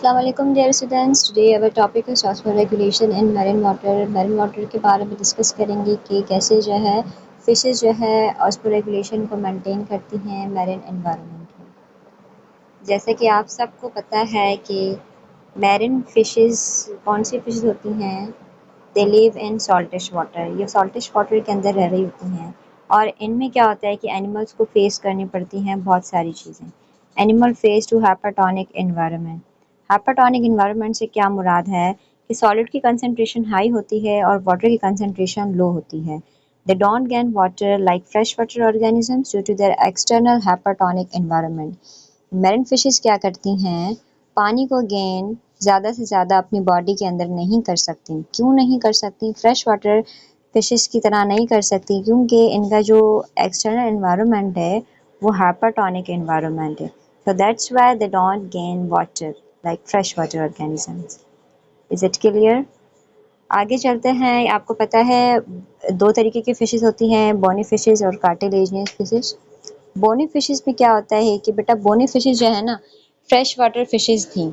अस्सलाम वालेकुम dear students. Today our topic है osmoregulation in marine water. Marine water के बारे में डिस्कस करेंगे कि कैसे जो है फ़िशेस जो है ऑस्मोरेगुलेशन को मेंटेन करती हैं मैरिन एनवायरनमेंट में। जैसे कि आप सबको पता है कि मैरिन फ़िशेस कौन सी फ़िशेस होती हैं, दे लिव इन सॉल्टिश वाटर। ये सॉल्टिश वाटर के अंदर रह रही होती हैं और इनमें क्या होता है कि एनिमल्स को फेस करनी पड़ती हैं बहुत सारी चीज़ें। Animal face to hypertonic environment. Hypertonic environment से क्या मुराद है कि सॉलिड की कंसंट्रेशन हाई होती है और वाटर की कंसंट्रेशन लो होती है। They don't gain water like fresh water organisms due to their external hypertonic environment. Marine fishes क्या करती हैं, पानी को गेन ज़्यादा से ज़्यादा अपनी बॉडी के अंदर नहीं कर सकती। क्यों नहीं कर सकती? फ्रेश वाटर फिशेस की तरह नहीं कर सकती क्योंकि इनका जो एक्सटर्नल एनवायरनमेंट है वो हाइपरटोनिक एनवायरनमेंट है। So that's why they don't gain water like freshwater organisms. Is it clear? आगे चलते हैं। आपको पता है दो तरीके की फिशेस होती हैं, बोनी फिशेस और कार्टिलेजिनस फिशेस। बोनी फिशेस में क्या होता है कि बेटा बोनी फिशेस जो है ना फ्रेश वाटर फिशेस थी।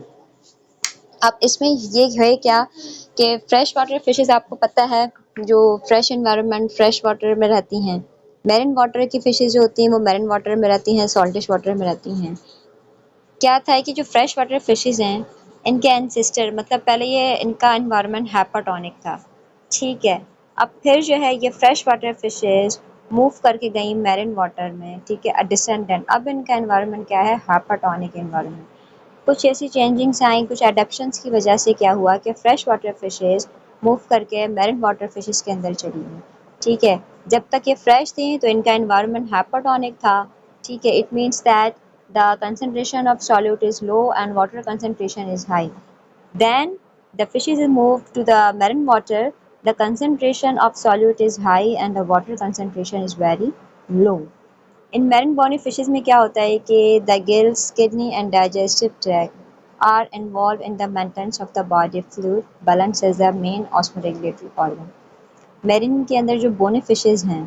अब इसमें ये है क्या कि फ्रेश वाटर फिशेस आपको पता है जो फ्रेश एनवायरनमेंट फ्रेश वाटर में रहती हैं। मैरिन वाटर की फिशेस जो होती हैं वो मैरिन वाटर में रहती हैं, सॉल्टिश वाटर में रहती हैं। क्या था कि जो फ्रेश वाटर फिशेस हैं इनके एंसेस्टर मतलब पहले ये इनका एनवायरनमेंट हाइपरटोनिक था, ठीक है। अब फिर जो है ये फ्रेश वाटर फिशेस मूव करके गई मैरिन वाटर में, ठीक है, डिसेंडेंट। अब इनका एनवायरनमेंट क्या है, हाइपरटोनिक एनवायरनमेंट। कुछ ऐसी चेंजिंग्स आई, कुछ एडेप्शंस की वजह से क्या हुआ कि फ्रेश वाटर फिशेस मूव करके मैरिन वाटर फिशेस के अंदर चली गई, ठीक है। जब तक ये फ्रेश थी तो इनका एनवायरनमेंट हाइपरटोनिक था, ठीक है। It means that the concentration of solute is low and water concentration is high. Then the fishes is moved to the marine water. The concentration of solute is high and the water concentration is very low. In marine bony fishes में क्या होता है कि the gills, kidney and digestive tract are involved in the maintenance of the body fluid balance as the main osmoregulatory organ. Marine के अंदर जो bony fishes हैं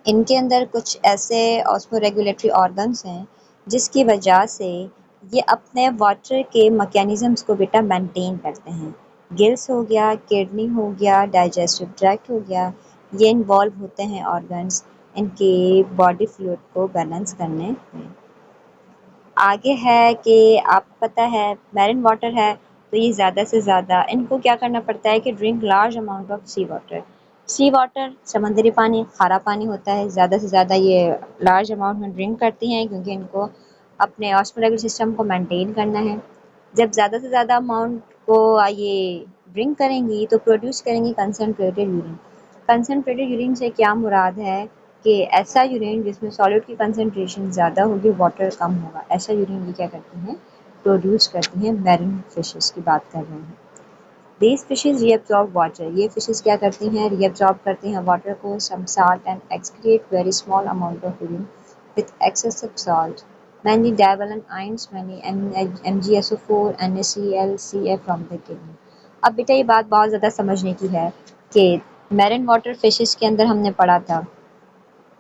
इनके अंदर कुछ ऐसे ऑस्मोरेगुलेटरी ऑर्गन्स हैं जिसकी वजह से ये अपने वाटर के मैकेनिज़म्स को बेटा मेंटेन करते हैं। गिल्स हो गया, किडनी हो गया, डाइजेस्टिव ट्रैक्ट हो गया, ये इन्वॉल्व होते हैं ऑर्गन्स इनके बॉडी फ्लूइड को बैलेंस करने में। आगे है कि आपको पता है मैरिन वाटर है तो ये ज़्यादा से ज़्यादा इनको क्या करना पड़ता है कि drink large amount of sea water. Sea water समंदरी पानी, खारा पानी होता है, ज़्यादा से ज़्यादा ये लार्ज अमाउंट में ड्रिंक करती हैं क्योंकि इनको अपने ऑस्मोलैरिक सिस्टम को मेंटेन करना है। जब ज़्यादा से ज़्यादा अमाउंट को ये ड्रिंक करेंगी तो प्रोड्यूस करेंगी कंसनट्रेटेड यूरिन। कंसनट्रेटेड यूरिन से क्या मुराद है कि ऐसा यूरिन जिसमें सॉलिड की कंसंट्रेशन ज़्यादा होगी, वाटर कम होगा, ऐसा यूरिन ये क्या करती हैं, प्रोड्यूस करती हैं। मैरिन फिशेस की बात कर रहे हैं। These fishes reabsorb water. ये फिशेस क्या करती हैं, रीअब्सॉर्ब करती हैं वाटर को, some salt and excrete very small amount of urine with excessive salt. Mainly divalent ions, mainly MgSO4, NaCl, Ca from the kidney. अब बेटा ये बात बहुत ज़्यादा समझने की है कि मैरिन वाटर फिशेस के अंदर हमने पढ़ा था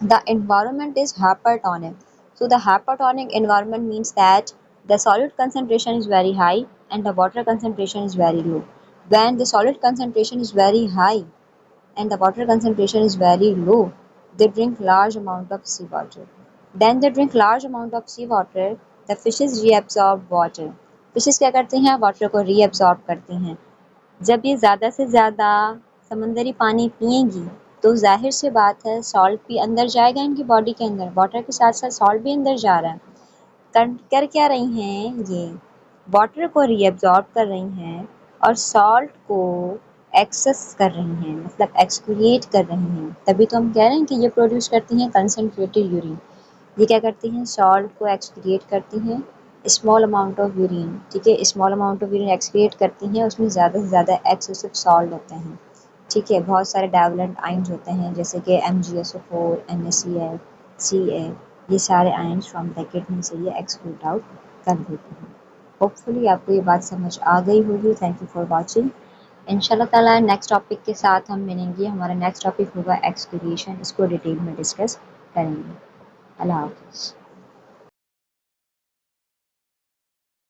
the environment is hypertonic. So the hypertonic environment means that the solid concentration is very high and the water concentration is very low. When the solid concentration is very high and the water concentration is very low, they drink large amount of seawater. Then they drink large amount of seawater, the fishes reabsorb water. Fishes क्या करती हैं, water को reabsorb करती हैं। जब ये ज़्यादा से ज़्यादा समंदरी पानी पिएंगी तो ज़ाहिर सी बात है सॉल्ट भी अंदर जाएगा इनकी बॉडी के अंदर, वाटर के साथ साथ सॉल्ट भी अंदर जा रहा है। कर क्या रही हैं ये, वाटर को रीअब्जॉर्ब कर रही हैं और सॉल्ट को एक्सेस कर रही हैं, मतलब एक्सक्रिएट कर रही हैं। तभी तो हम कह रहे हैं कि ये प्रोड्यूस करती हैं कंसनट्रेटेड यूरिन। ये क्या करती हैं, सॉल्ट को एक्सक्रिएट करती हैं, स्मॉल अमाउंट ऑफ यूरिन, ठीक है, small amount of urine excrete करती हैं, उसमें ज़्यादा से ज़्यादा एक्सेसिव सॉल्ट होते हैं, ठीक है। बहुत सारे डाइवलेंट आयंस होते हैं जैसे कि MgSO4, NaCl, Ca, ये सारे आयंस फ्रॉम द किडनी से ये एक्सक्रीट आउट कर देते हैं। होपफुली आपको ये बात समझ आ गई होगी। Thank you for watching. इंशाल्लाह ताला नेक्स्ट टॉपिक के साथ हम मिलेंगे। हमारा नेक्स्ट टॉपिक होगा एक्सक्रीशन, इसको डिटेल में डिस्कस करेंगे। अल्लाह हाफ़िज़।